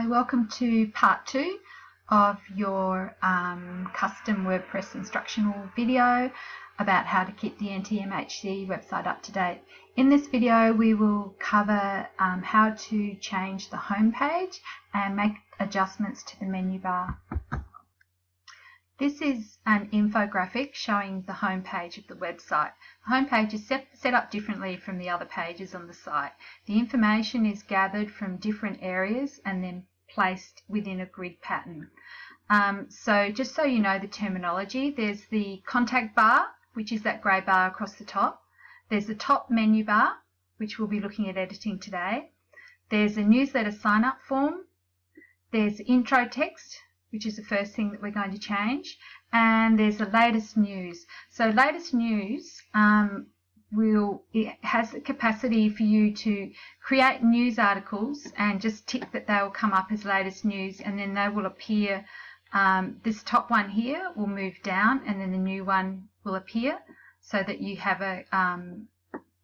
Hi, welcome to part 2 of your custom WordPress instructional video about how to keep the NTMHC website up to date. In this video we will cover how to change the home page and make adjustments to the menu bar. This is an infographic showing the home page of the website. The home page is set up differently from the other pages on the site. The information is gathered from different areas and then placed within a grid pattern. So just so you know the terminology, there's the contact bar, which is that grey bar across the top. There's the top menu bar, which we'll be looking at editing today. There's a newsletter sign-up form. There's intro text, which is the first thing that we're going to change, and there's the latest news. So latest news it has the capacity for you to create news articles and just tick that they will come up as latest news, and then they will appear. This top one here will move down and then the new one will appear, so that you have a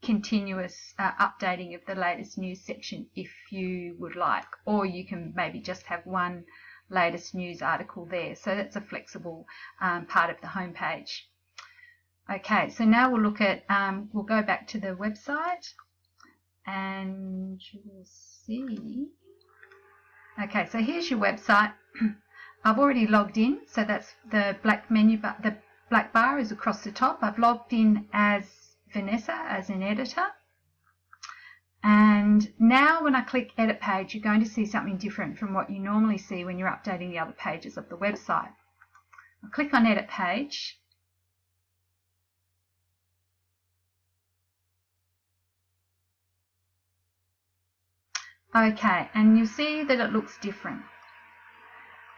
continuous updating of the latest news section if you would like, or you can maybe just have one latest news article there. So that's a flexible part of the home page. Okay, so now we'll look at, we'll go back to the website and you'll see. Okay, so here's your website. I've already logged in, so that's the black menu bar, the black bar is across the top. I've logged in as Vanessa, as an editor. And now when I click edit page, you're going to see something different from what you normally see when you're updating the other pages of the website. I'll click on edit page. Okay, and you'll see that it looks different.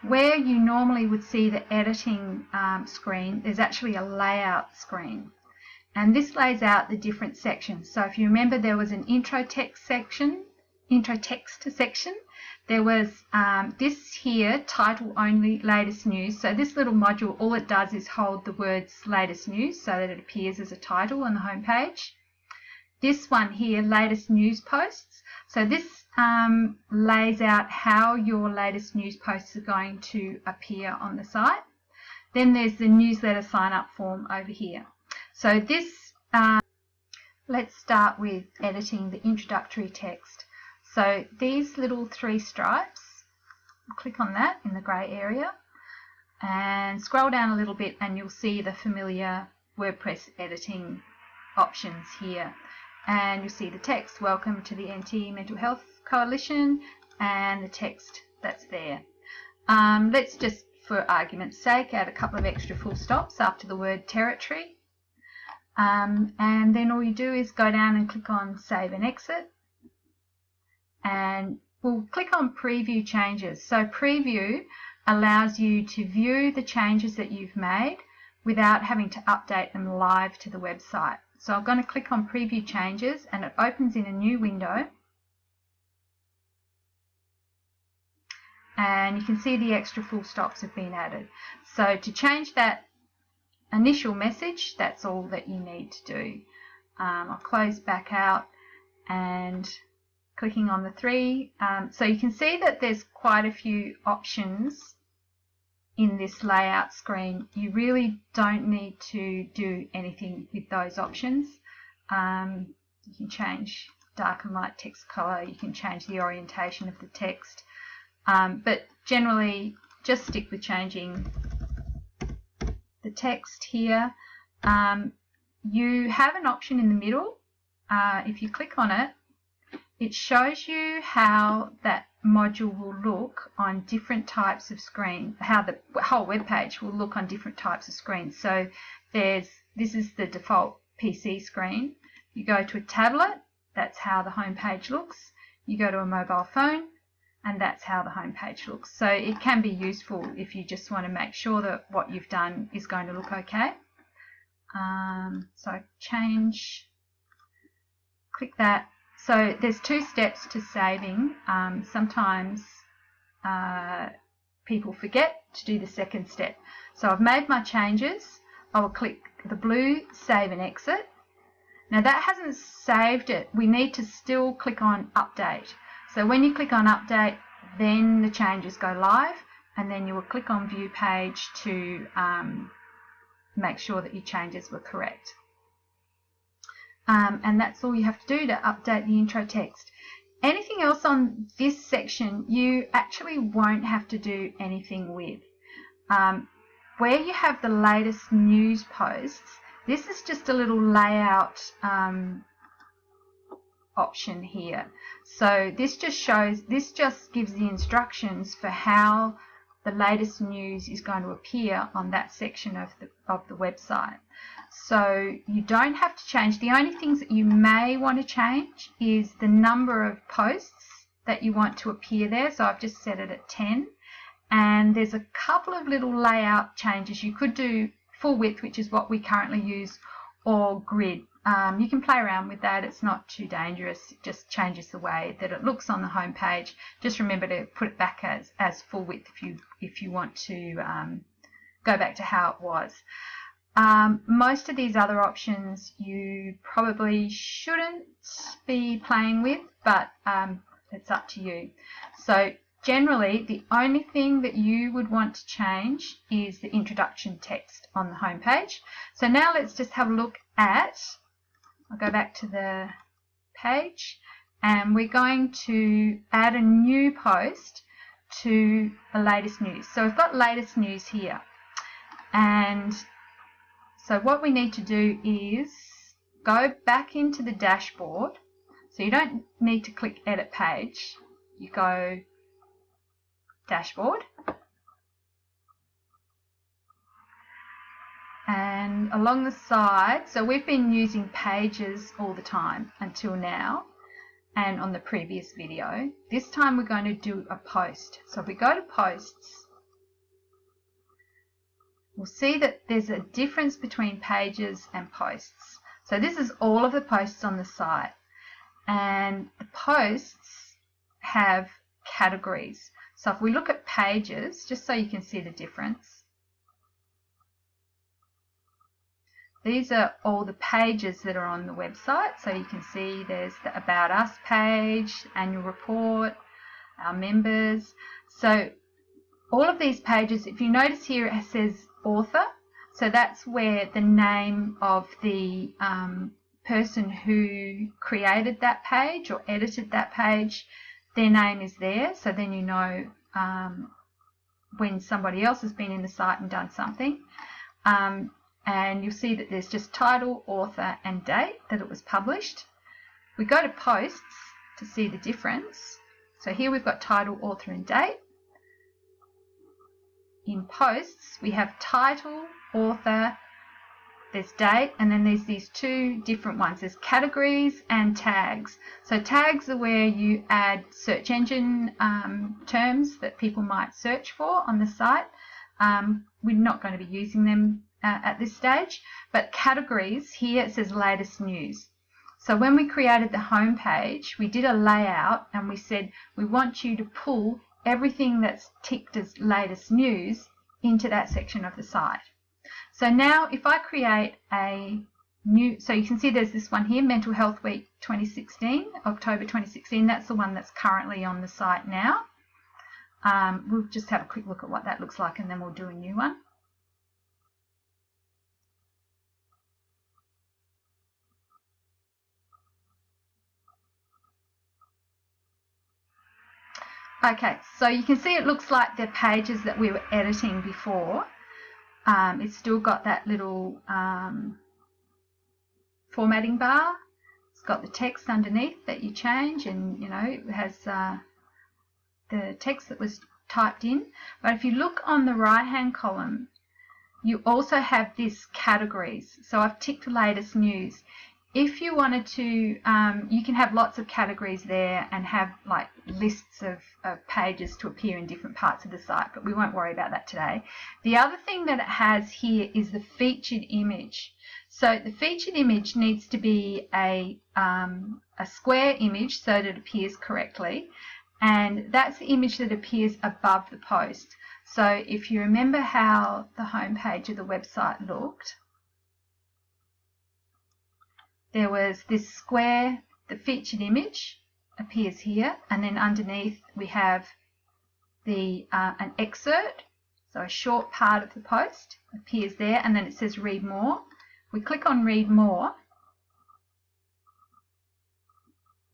Where you normally would see the editing screen, there's actually a layout screen. And this lays out the different sections. So if you remember, there was an intro text section. There was this here, title only, latest news. So this little module, all it does is hold the words latest news so that it appears as a title on the home page. This one here, latest news posts. So this lays out how your latest news posts are going to appear on the site. Then there's the newsletter sign up form over here. So this, let's start with editing the introductory text. So these little 3 stripes, click on that in the grey area and scroll down a little bit and you'll see the familiar WordPress editing options here. And you'll see the text, welcome to the NT Mental Health Coalition, and the text that's there. Let's just, for argument's sake, add a couple of extra full stops after the word territory. And then all you do is go down and click on Save and Exit, and we'll click on Preview Changes. So Preview allows you to view the changes that you've made without having to update them live to the website. So I'm going to click on Preview Changes and it opens in a new window. And you can see the extra full stops have been added. So to change that initial message, that's all that you need to do. I'll close back out and clicking on the 3. So you can see that there's quite a few options in this layout screen. You really don't need to do anything with those options. You can change dark and light text color, you can change the orientation of the text, but generally just stick with changing the text here. You have an option in the middle. If you click on it, it shows you how that module will look on different types of screen, how the whole web page will look on different types of screens. So this is the default PC screen. You go to a tablet, that's how the home page looks. You go to a mobile phone, and that's how the home page looks. So it can be useful if you just want to make sure that what you've done is going to look okay. So change, click that. So there's 2 steps to saving. Sometimes people forget to do the second step. So I've made my changes. I will click the blue Save and Exit. Now that hasn't saved it. We need to still click on Update. So when you click on Update, then the changes go live, and then you will click on View Page to make sure that your changes were correct. And that's all you have to do to update the intro text. Anything else on this section you actually won't have to do anything with. Where you have the latest news posts, this is just a little layout option here. So this just gives the instructions for how the latest news is going to appear on that section of the website. So you don't have to change. The only things that you may want to change is the number of posts that you want to appear there. So I've just set it at 10. And there's a couple of little layout changes. You could do full width, which is what we currently use, or grid. You can play around with that. It's not too dangerous. It just changes the way that it looks on the home page. Just remember to put it back as full width if you want to go back to how it was. Most of these other options you probably shouldn't be playing with, but it's up to you. So generally, the only thing that you would want to change is the introduction text on the home page. So now let's just have a look at, I'll go back to the page, and we're going to add a new post to the latest news. So we've got latest news here. And so what we need to do is go back into the dashboard. So you don't need to click edit page. You go dashboard, and along the side, so we've been using pages all the time until now and on the previous video. This time we're going to do a post. So if we go to posts, we'll see that there's a difference between pages and posts. So this is all of the posts on the site, and the posts have categories. So if we look at pages, just so you can see the difference, these are all the pages that are on the website. So you can see there's the About Us page, annual report, our members. So all of these pages, if you notice here, it says author. So that's where the name of the person who created that page or edited that page, their name is there. So then you know when somebody else has been in the site and done something. And you'll see that there's just title, author, and date that it was published. We go to posts to see the difference. So here we've got title, author, and date. In posts, we have title, author, there's date, and then there's these two different ones. There's categories and tags. So tags are where you add search engine terms that people might search for on the site. We're not going to be using them at this stage, but categories, here it says latest news. So when we created the home page, we did a layout and we said we want you to pull everything that's ticked as latest news into that section of the site. So now if I create a new, so you can see there's this one here, Mental Health Week 2016, October 2016, that's the one that's currently on the site now. We'll just have a quick look at what that looks like and then we'll do a new one. Okay, so you can see it looks like the pages that we were editing before. It's still got that little formatting bar. It's got the text underneath that you change, and you know it has the text that was typed in. But if you look on the right hand column, you also have this categories. So I've ticked latest news. If you wanted to, you can have lots of categories there and have like lists of pages to appear in different parts of the site, but we won't worry about that today. The other thing that it has here is the featured image. So the featured image needs to be a square image so that it appears correctly, and that's the image that appears above the post. So if you remember how the home page of the website looked, there was this square, the featured image appears here, and then underneath we have an excerpt, so a short part of the post appears there, and then it says read more. We click on read more.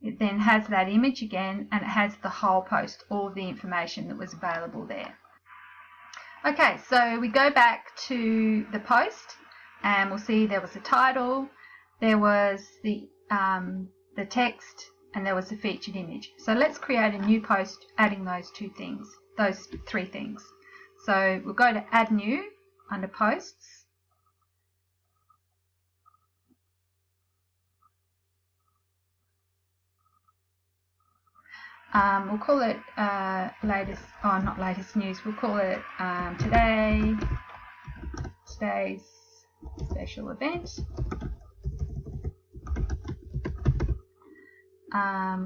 It then has that image again, and it has the whole post, all of the information that was available there. Okay, so we go back to the post, and we'll see there was a title, there was the text, and there was a featured image. So let's create a new post adding those three things. So we'll go to Add New under Posts. We'll call it not latest news, we'll call it today's special event.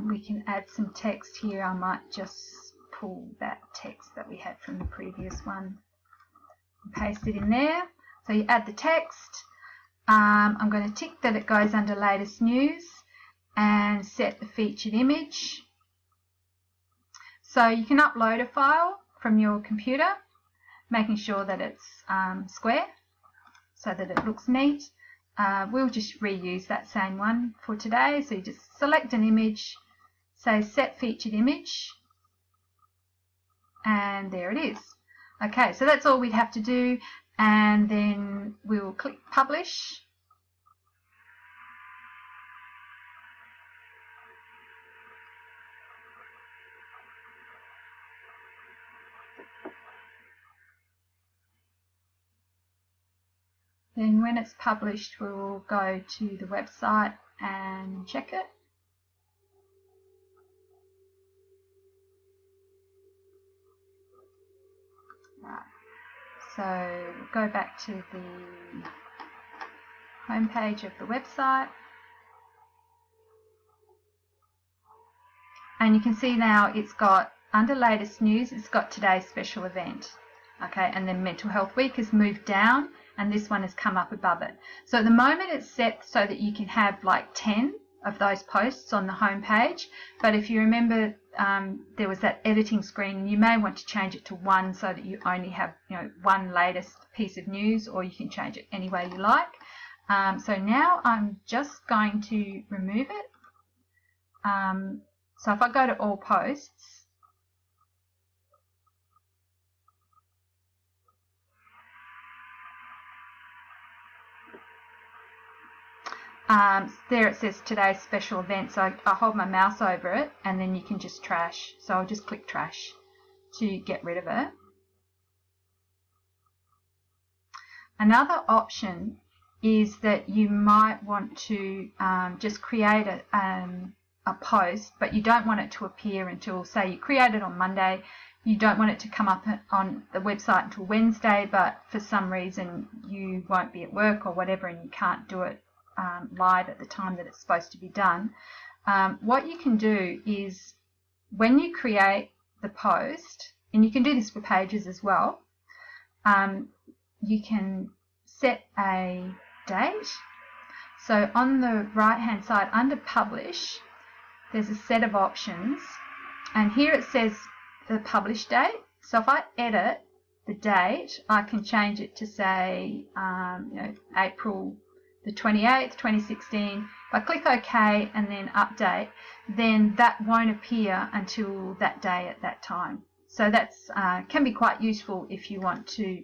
We can add some text here. I might just pull that text that we had from the previous one and paste it in there. So you add the text. I'm going to tick that it goes under latest news and set the featured image. So you can upload a file from your computer, making sure that it's square so that it looks neat. We'll just reuse that same one for today. So you just select an image, say set featured image, and there it is. Okay, so that's all we'd have to do, and then we'll click publish. Then when it's published, we will go to the website and check it. Right. So go back to the home page of the website. And you can see now it's got, under latest news, it's got today's special event. Okay, and then Mental Health Week has moved down, and this one has come up above it. So at the moment it's set so that you can have like 10 of those posts on the home page, but if you remember there was that editing screen, and you may want to change it to 1 so that you only have one latest piece of news, or you can change it any way you like. So now I'm just going to remove it. So if I go to all posts, there it says today's special event, so I hold my mouse over it and then you can just trash. So I'll just click trash to get rid of it. Another option is that you might want to just create a post, but you don't want it to appear until, say you create it on Monday, you don't want it to come up on the website until Wednesday, but for some reason you won't be at work or whatever and you can't do it live at the time that it's supposed to be done. What you can do is, when you create the post, and you can do this for pages as well, you can set a date. So on the right hand side under publish, there's a set of options, and here it says the publish date. So if I edit the date, I can change it to say April the 28th, 2016. If I click OK and then update, then that won't appear until that day at that time. So that's can be quite useful if you want to.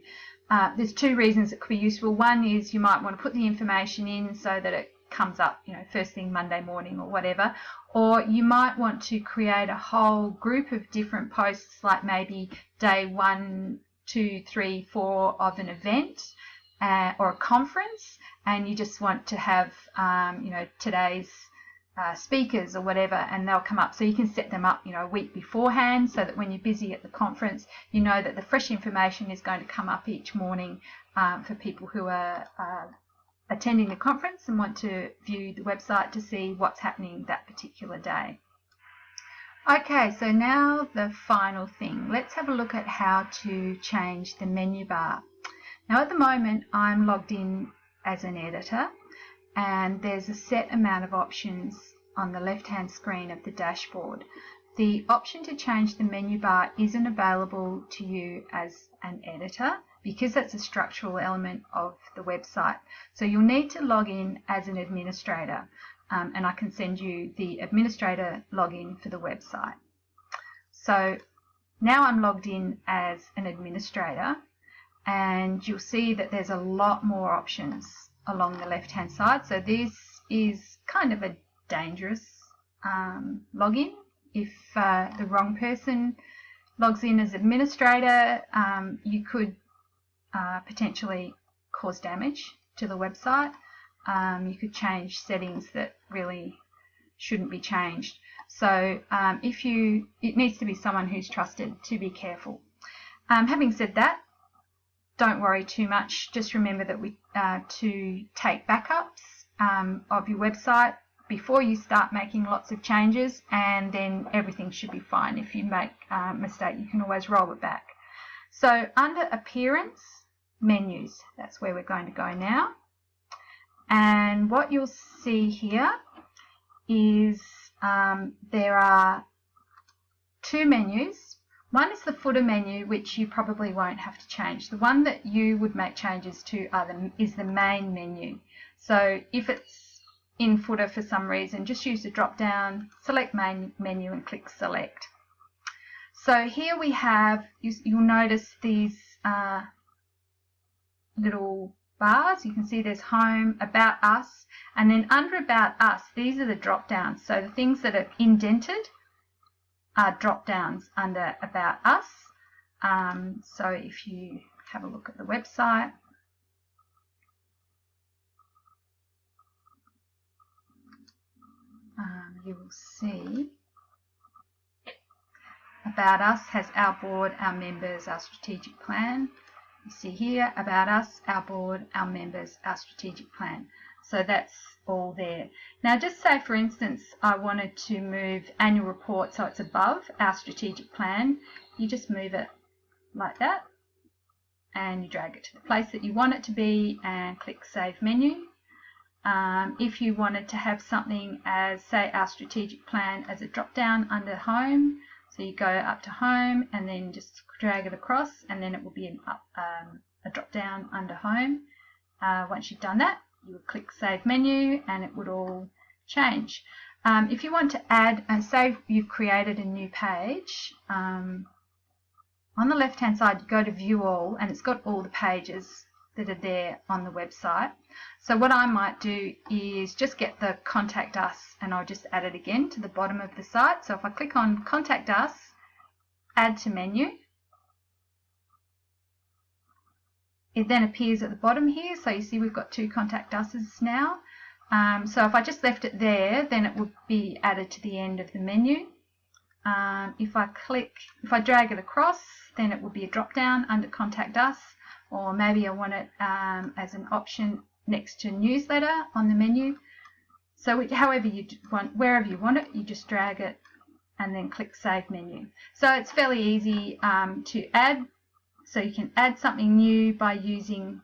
There's two reasons it could be useful. One is you might want to put the information in so that it comes up, first thing Monday morning or whatever. Or you might want to create a whole group of different posts, like maybe day 1, 2, 3, 4 of an event or a conference, and you just want to have today's speakers or whatever, and they'll come up. So you can set them up a week beforehand, so that when you're busy at the conference, you know that the fresh information is going to come up each morning for people who are attending the conference and want to view the website to see what's happening that particular day. Okay, so now the final thing. Let's have a look at how to change the menu bar. Now at the moment I'm logged in as an editor, and there's a set amount of options on the left hand screen of the dashboard, the option to change the menu bar isn't available to you as an editor because that's a structural element of the website. So you'll need to log in as an administrator, and I can send you the administrator login for the website. So now I'm logged in as an administrator, and you'll see that there's a lot more options along the left hand side. So this is kind of a dangerous login. If the wrong person logs in as administrator, you could potentially cause damage to the website. You could change settings that really shouldn't be changed. So it needs to be someone who's trusted to be careful. Having said that, don't worry too much. Just remember that to take backups of your website before you start making lots of changes, and then everything should be fine. If you make a mistake, you can always roll it back. So under Appearance, Menus, that's where we're going to go now. And what you'll see here is there are two menus. One is the footer menu, which you probably won't have to change. The one that you would make changes to is the main menu. So if it's in footer for some reason, just use the drop down, select main menu and click select. So here we have, you'll notice these little bars. You can see there's Home, About Us, and then under About Us, these are the drop downs. So the things that are indented are drop downs under About Us. So if you have a look at the website, you will see About Us has our board, our members, our strategic plan. You see here, About Us, our board, our members, our strategic plan. So that's all there. Now just say, for instance, I wanted to move annual report so it's above our strategic plan. You just move it like that and you drag it to the place that you want it to be and click Save Menu. If you wanted to have something as, say, our strategic plan as a drop down under Home, so you go up to Home and then just drag it across, and then it will be a drop down under Home. Once you've done that, you would click Save Menu and it would all change. If you want to add, say you've created a new page, on the left hand side you go to View All, and it's got all the pages that are there on the website. So what I might do is just get the Contact Us, and I'll just add it again to the bottom of the site. So if I click on Contact Us, Add to Menu, it then appears at the bottom here. So you see we've got two Contact Us's now. So if I just left it there, then it would be added to the end of the menu. If I drag it across, then it will be a drop down under Contact Us, or maybe I want it as an option next to Newsletter on the menu. So however you want, wherever you want it, you just drag it and then click Save Menu. So it's fairly easy to add. So you can add something new by using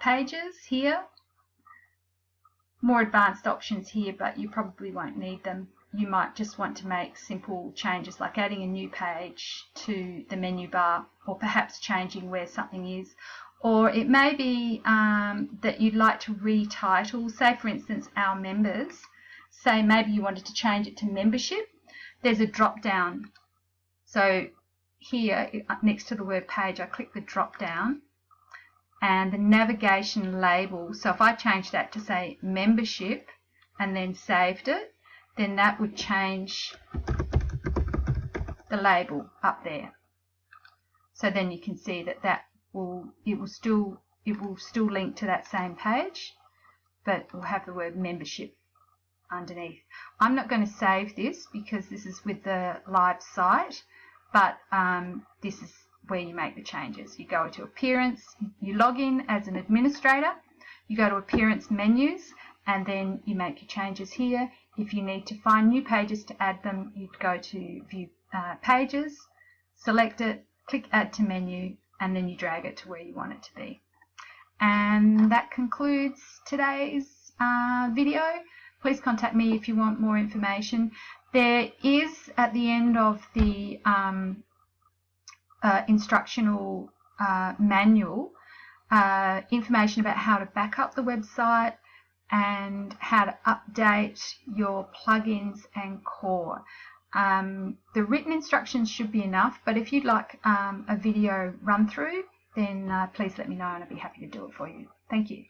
pages here. More advanced options here, but you probably won't need them. You might just want to make simple changes like adding a new page to the menu bar, or perhaps changing where something is. Or it may be that you'd like to retitle, say for instance Our Members. Say maybe you wanted to change it to Membership. There's a drop down. So here next to the word page, I click the drop down, and the navigation label, so if I change that to say Membership and then saved it, then that would change the label up there. So then you can see that it will still link to that same page, but it will have the word Membership underneath. I'm not going to save this because this is with the live site, but this is where you make the changes. You go to Appearance, you log in as an administrator, you go to Appearance Menus, and then you make your changes here. If you need to find new pages to add them, you'd go to View Pages, select it, click Add to Menu, and then you drag it to where you want it to be. And that concludes today's video. please contact me if you want more information. There is, at the end of the instructional manual, information about how to back up the website and how to update your plugins and core. The written instructions should be enough, but if you'd like a video run through, then please let me know and I'll be happy to do it for you. Thank you.